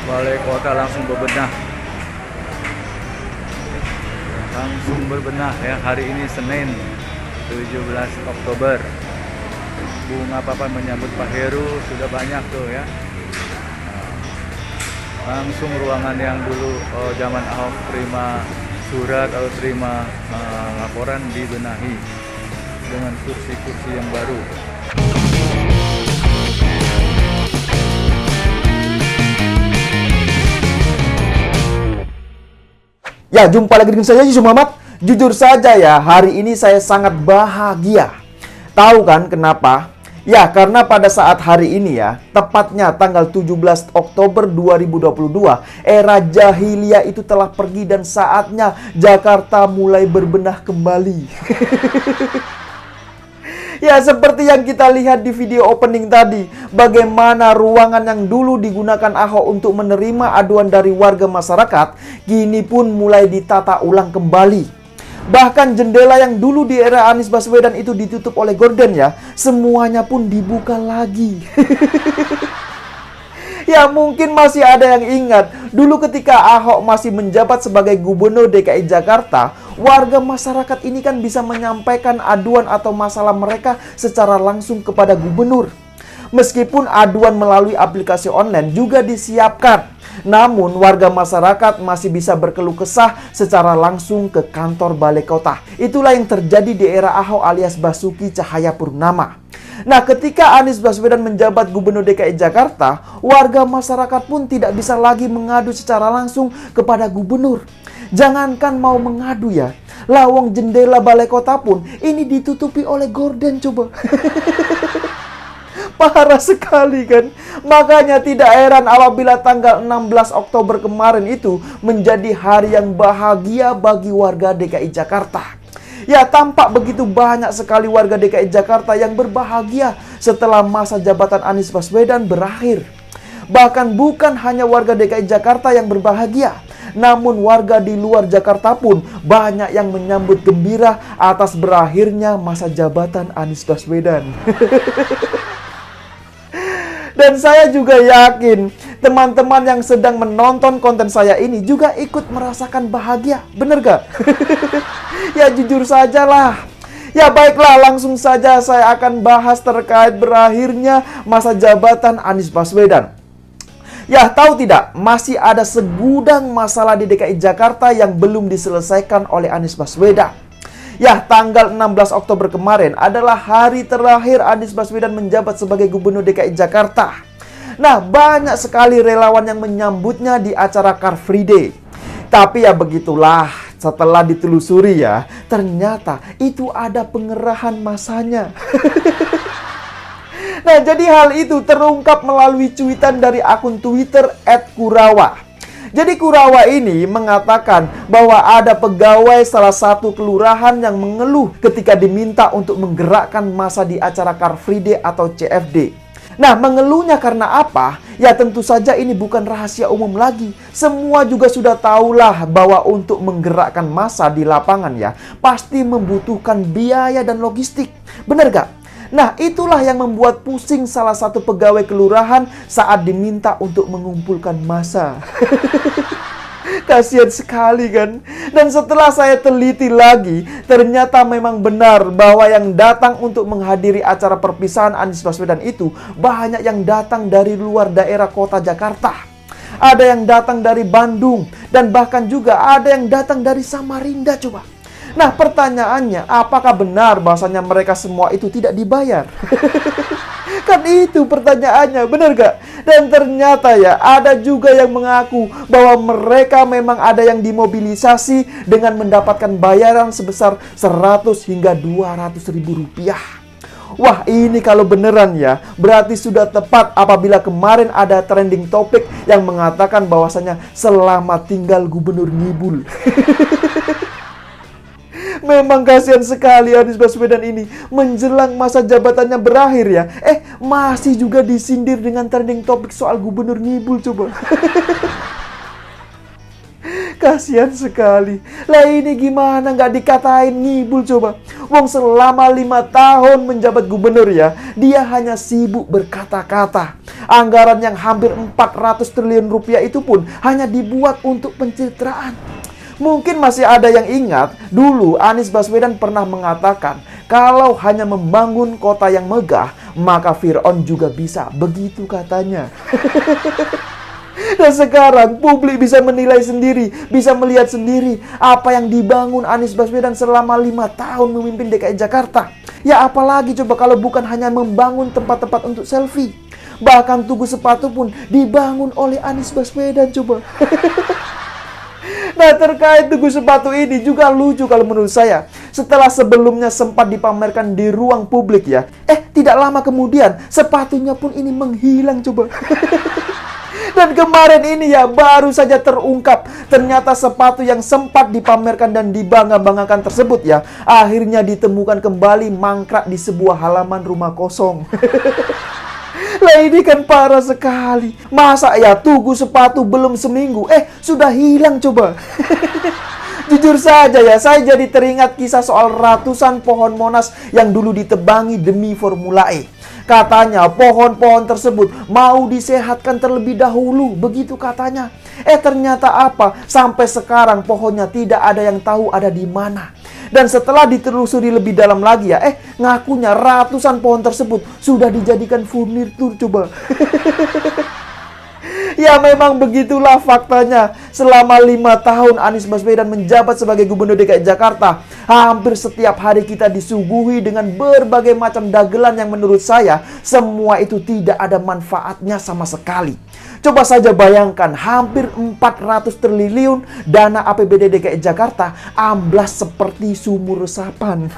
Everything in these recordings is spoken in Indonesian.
Balai Kota langsung berbenah ya. Hari ini Senin 17 Oktober. Bunga papan menyambut Pak Heru sudah banyak tuh ya. Langsung ruangan yang dulu zaman Ahok terima surat atau terima laporan dibenahi dengan kursi-kursi yang baru. Ya, jumpa lagi dengan saya Yusuf Muhammad. Jujur saja ya, hari ini saya sangat bahagia. Tahu kan kenapa? Ya, karena pada saat hari ini ya, tepatnya tanggal 17 Oktober 2022, era jahiliyah itu telah pergi dan saatnya Jakarta mulai berbenah kembali. Ya, seperti yang kita lihat di video opening tadi, bagaimana ruangan yang dulu digunakan Ahok untuk menerima aduan dari warga masyarakat, kini pun mulai ditata ulang kembali. Bahkan jendela yang dulu di era Anies Baswedan itu ditutup oleh gorden ya, semuanya pun dibuka lagi. Ya, mungkin masih ada yang ingat, dulu ketika Ahok masih menjabat sebagai Gubernur DKI Jakarta, warga masyarakat ini kan bisa menyampaikan aduan atau masalah mereka secara langsung kepada gubernur. Meskipun aduan melalui aplikasi online juga disiapkan, namun warga masyarakat masih bisa berkeluh kesah secara langsung ke kantor Balai Kota. Itulah yang terjadi di era Ahok alias Basuki Cahayapurnama. Nah, ketika Anies Baswedan menjabat Gubernur DKI Jakarta, warga masyarakat pun tidak bisa lagi mengadu secara langsung kepada gubernur. Jangankan mau mengadu ya, lawang jendela Balai Kota pun ini ditutupi oleh gorden coba. Parah sekali kan? Makanya tidak heran apabila tanggal 16 Oktober kemarin itu menjadi hari yang bahagia bagi warga DKI Jakarta. Ya, tampak begitu banyak sekali warga DKI Jakarta yang berbahagia setelah masa jabatan Anies Baswedan berakhir. Bahkan bukan hanya warga DKI Jakarta yang berbahagia, namun warga di luar Jakarta pun banyak yang menyambut gembira atas berakhirnya masa jabatan Anies Baswedan. Dan saya juga yakin teman-teman yang sedang menonton konten saya ini juga ikut merasakan bahagia. Bener gak? Ya, jujur sajalah. Ya, baiklah, langsung saja saya akan bahas terkait berakhirnya masa jabatan Anies Baswedan. Ya, tahu tidak, masih ada segudang masalah di DKI Jakarta yang belum diselesaikan oleh Anies Baswedan. Ya, tanggal 16 Oktober kemarin adalah hari terakhir Anies Baswedan menjabat sebagai Gubernur DKI Jakarta. Nah, banyak sekali relawan yang menyambutnya di acara Car Free Day. Tapi ya begitulah, setelah ditelusuri ya, ternyata itu ada pengerahan masanya. Nah, jadi hal itu terungkap melalui cuitan dari akun Twitter @Kurawa. Jadi Kurawa ini mengatakan bahwa ada pegawai salah satu kelurahan yang mengeluh ketika diminta untuk menggerakkan massa di acara Car Free Day atau CFD. Nah, mengeluhnya karena apa? Ya, tentu saja ini bukan rahasia umum lagi. Semua juga sudah tahulah bahwa untuk menggerakkan massa di lapangan ya, pasti membutuhkan biaya dan logistik. Bener gak? Nah, itulah yang membuat pusing salah satu pegawai kelurahan saat diminta untuk mengumpulkan massa. Kasihan sekali kan? Dan setelah saya teliti lagi, ternyata memang benar bahwa yang datang untuk menghadiri acara perpisahan Anies Baswedan itu banyak yang datang dari luar daerah kota Jakarta. Ada yang datang dari Bandung, dan bahkan juga ada yang datang dari Samarinda coba. Nah, pertanyaannya, apakah benar bahwasanya mereka semua itu tidak dibayar? Kan itu pertanyaannya, benar gak? Dan ternyata ya, ada juga yang mengaku bahwa mereka memang ada yang dimobilisasi dengan mendapatkan bayaran sebesar 100 hingga 200 ribu rupiah. Wah, ini kalau beneran ya, berarti sudah tepat apabila kemarin ada trending topik yang mengatakan bahwasanya selamat tinggal Gubernur Ngibul. Memang kasihan sekali Anies Baswedan ini menjelang masa jabatannya berakhir ya. Masih juga disindir dengan trending topik soal Gubernur Ngibul coba. Kasihan sekali. Lah ini gimana nggak dikatain ngibul coba. Wong selama 5 tahun menjabat gubernur ya, dia hanya sibuk berkata-kata. Anggaran yang hampir 400 triliun rupiah itu pun hanya dibuat untuk pencitraan. Mungkin masih ada yang ingat, dulu Anies Baswedan pernah mengatakan, kalau hanya membangun kota yang megah, maka Fir'aun juga bisa. Begitu katanya. Dan sekarang publik bisa menilai sendiri, bisa melihat sendiri apa yang dibangun Anies Baswedan selama 5 tahun memimpin DKI Jakarta. Ya apalagi coba kalau bukan hanya membangun tempat-tempat untuk selfie. Bahkan Tugu Sepatu pun dibangun oleh Anies Baswedan coba. Nah, terkait Tugu Sepatu ini juga lucu kalau menurut saya. Setelah sebelumnya sempat dipamerkan di ruang publik ya, tidak lama kemudian sepatunya pun ini menghilang coba. Dan kemarin ini ya baru saja terungkap, ternyata sepatu yang sempat dipamerkan dan dibangga-banggakan tersebut ya akhirnya ditemukan kembali mangkrak di sebuah halaman rumah kosong. Lah ini kan parah sekali. Masa ya Tugu Sepatu belum seminggu sudah hilang coba. Jujur saja ya, saya jadi teringat kisah soal ratusan pohon Monas yang dulu ditebangi demi Formula E. Katanya pohon-pohon tersebut mau disehatkan terlebih dahulu, begitu katanya. Ternyata apa? Sampai sekarang pohonnya tidak ada yang tahu ada di mana. Dan setelah ditelusuri lebih dalam lagi ya, ngakunya ratusan pohon tersebut sudah dijadikan furnitur coba. Ya memang begitulah faktanya. Selama 5 tahun Anies Baswedan menjabat sebagai Gubernur DKI Jakarta, hampir setiap hari kita disuguhi dengan berbagai macam dagelan yang menurut saya semua itu tidak ada manfaatnya sama sekali. Coba saja bayangkan, hampir 400 triliun dana APBD DKI Jakarta amblas seperti sumur resapan.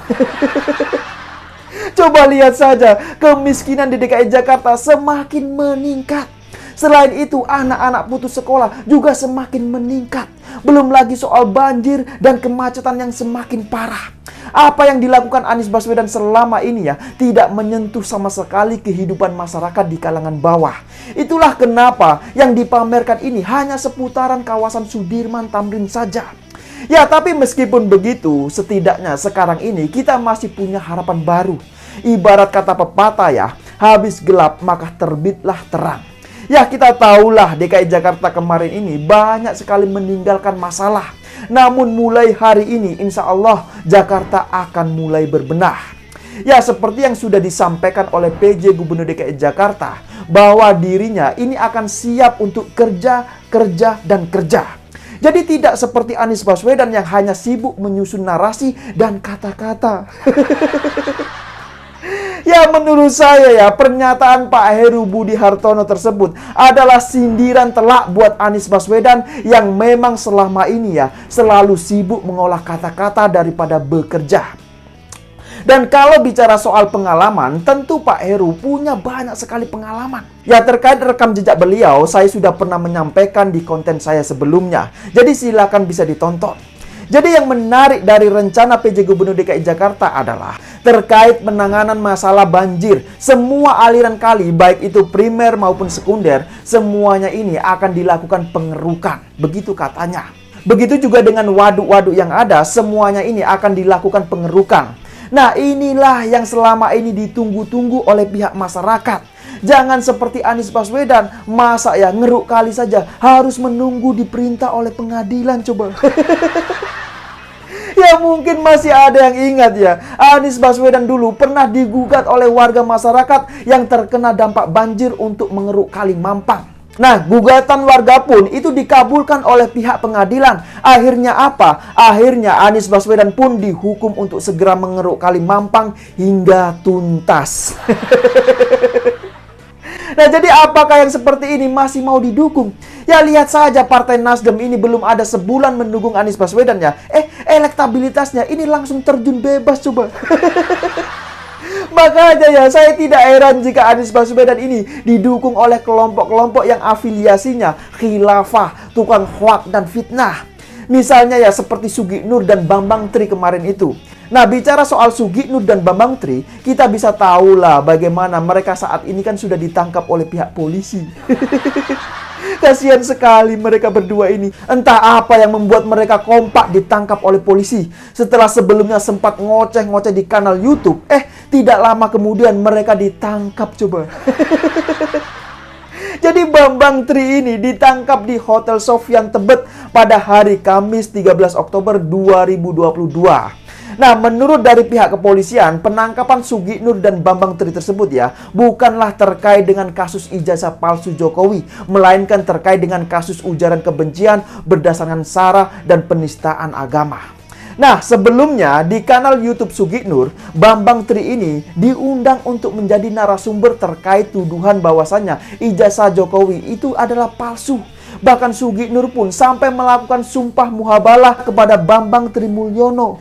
Coba lihat saja, kemiskinan di DKI Jakarta semakin meningkat. Selain itu, anak-anak putus sekolah juga semakin meningkat. Belum lagi soal banjir dan kemacetan yang semakin parah. Apa yang dilakukan Anies Baswedan selama ini ya tidak menyentuh sama sekali kehidupan masyarakat di kalangan bawah. Itulah kenapa yang dipamerkan ini hanya seputaran kawasan Sudirman Tamrin saja. Ya, tapi meskipun begitu, setidaknya sekarang ini kita masih punya harapan baru. Ibarat kata pepatah ya, habis gelap maka terbitlah terang. Ya kita tahulah DKI Jakarta kemarin ini banyak sekali meninggalkan masalah. Namun mulai hari ini insya Allah Jakarta akan mulai berbenah. Ya seperti yang sudah disampaikan oleh PJ Gubernur DKI Jakarta, bahwa dirinya ini akan siap untuk kerja, dan kerja. Jadi tidak seperti Anies Baswedan yang hanya sibuk menyusun narasi dan kata-kata. Ya menurut saya ya pernyataan Pak Heru Budi Hartono tersebut adalah sindiran telak buat Anies Baswedan yang memang selama ini ya selalu sibuk mengolah kata-kata daripada bekerja. Dan kalau bicara soal pengalaman, tentu Pak Heru punya banyak sekali pengalaman. Ya terkait rekam jejak beliau, saya sudah pernah menyampaikan di konten saya sebelumnya. Jadi silakan bisa ditonton. Jadi yang menarik dari rencana PJ Gubernur DKI Jakarta adalah terkait penanganan masalah banjir. Semua aliran kali, baik itu primer maupun sekunder, semuanya ini akan dilakukan pengerukan. Begitu katanya. Begitu juga dengan waduk-waduk yang ada, semuanya ini akan dilakukan pengerukan. Nah inilah yang selama ini ditunggu-tunggu oleh pihak masyarakat. Jangan seperti Anies Baswedan, masa ya ngeruk kali saja harus menunggu diperintah oleh pengadilan coba. Ya mungkin masih ada yang ingat ya, Anies Baswedan dulu pernah digugat oleh warga masyarakat yang terkena dampak banjir untuk mengeruk Kali Mampang. Nah, gugatan warga pun itu dikabulkan oleh pihak pengadilan. Akhirnya apa? Akhirnya Anies Baswedan pun dihukum untuk segera mengeruk Kali Mampang hingga tuntas. Nah, jadi apakah yang seperti ini masih mau didukung? Ya, lihat saja Partai Nasdem ini belum ada sebulan mendukung Anies Baswedan ya. Elektabilitasnya ini langsung terjun bebas coba. Makanya ya, saya tidak heran jika Anies Baswedan ini didukung oleh kelompok-kelompok yang afiliasinya khilafah, tukang hoak dan fitnah. Misalnya ya seperti Sugi Nur dan Bambang Tri kemarin itu. Nah, bicara soal Sugi Nur dan Bambang Tri, kita bisa tahulah bagaimana mereka saat ini kan sudah ditangkap oleh pihak polisi. Kasihan sekali mereka berdua ini. Entah apa yang membuat mereka kompak ditangkap oleh polisi. Setelah sebelumnya sempat ngoceh-ngoceh di kanal YouTube, tidak lama kemudian mereka ditangkap coba. Jadi Bambang Tri ini ditangkap di Hotel Sofyan Tebet pada hari Kamis 13 Oktober 2022. Nah, menurut dari pihak kepolisian, penangkapan Sugi Nur dan Bambang Tri tersebut ya, bukanlah terkait dengan kasus ijazah palsu Jokowi, melainkan terkait dengan kasus ujaran kebencian berdasarkan sara dan penistaan agama. Nah, sebelumnya di kanal YouTube Sugi Nur, Bambang Tri ini diundang untuk menjadi narasumber terkait tuduhan bahwasannya ijazah Jokowi itu adalah palsu. Bahkan Sugi Nur pun sampai melakukan sumpah muhabalah kepada Bambang Trimulyono.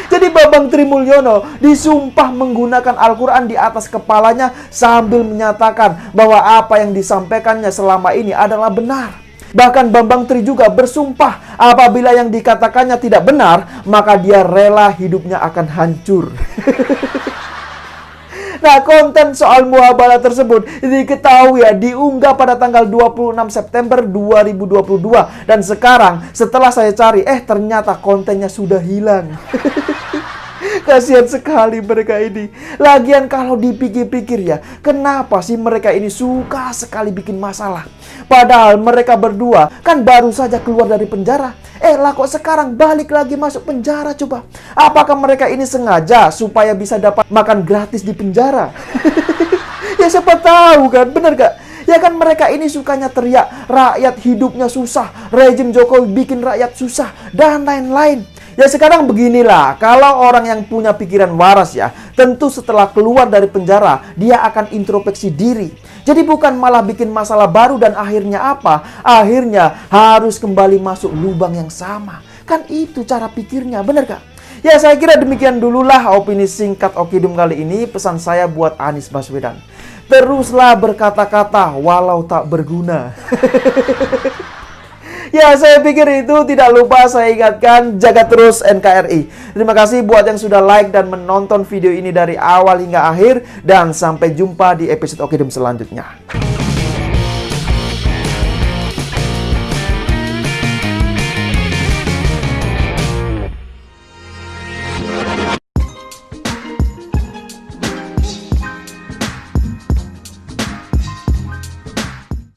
Jadi Bambang Trimulyono disumpah menggunakan Al-Quran di atas kepalanya sambil menyatakan bahwa apa yang disampaikannya selama ini adalah benar. Bahkan Bambang Tri juga bersumpah apabila yang dikatakannya tidak benar, maka dia rela hidupnya akan hancur. Nah, konten soal muhabalah tersebut diketahui ya diunggah pada tanggal 26 September 2022. Dan sekarang setelah saya cari, ternyata kontennya sudah hilang. Kasihan sekali mereka ini. Lagian kalau dipikir-pikir ya, kenapa sih mereka ini suka sekali bikin masalah? Padahal mereka berdua kan baru saja keluar dari penjara. Lah kok sekarang balik lagi masuk penjara coba? Apakah mereka ini sengaja supaya bisa dapat makan gratis di penjara? Ya siapa tahu kan, bener gak? Ya kan mereka ini sukanya teriak, rakyat hidupnya susah, rejim Jokowi bikin rakyat susah, dan lain-lain. Ya sekarang beginilah, kalau orang yang punya pikiran waras ya, tentu setelah keluar dari penjara, dia akan introspeksi diri. Jadi bukan malah bikin masalah baru dan akhirnya apa? Akhirnya harus kembali masuk lubang yang sama. Kan itu cara pikirnya, bener gak? Ya saya kira demikian dululah opini singkat Okidum kali ini. Pesan saya buat Anies Baswedan, teruslah berkata-kata walau tak berguna. Ya, saya pikir itu tidak lupa saya ingatkan, jaga terus NKRI. Terima kasih buat yang sudah like dan menonton video ini dari awal hingga akhir. Dan sampai jumpa di episode Okidum selanjutnya.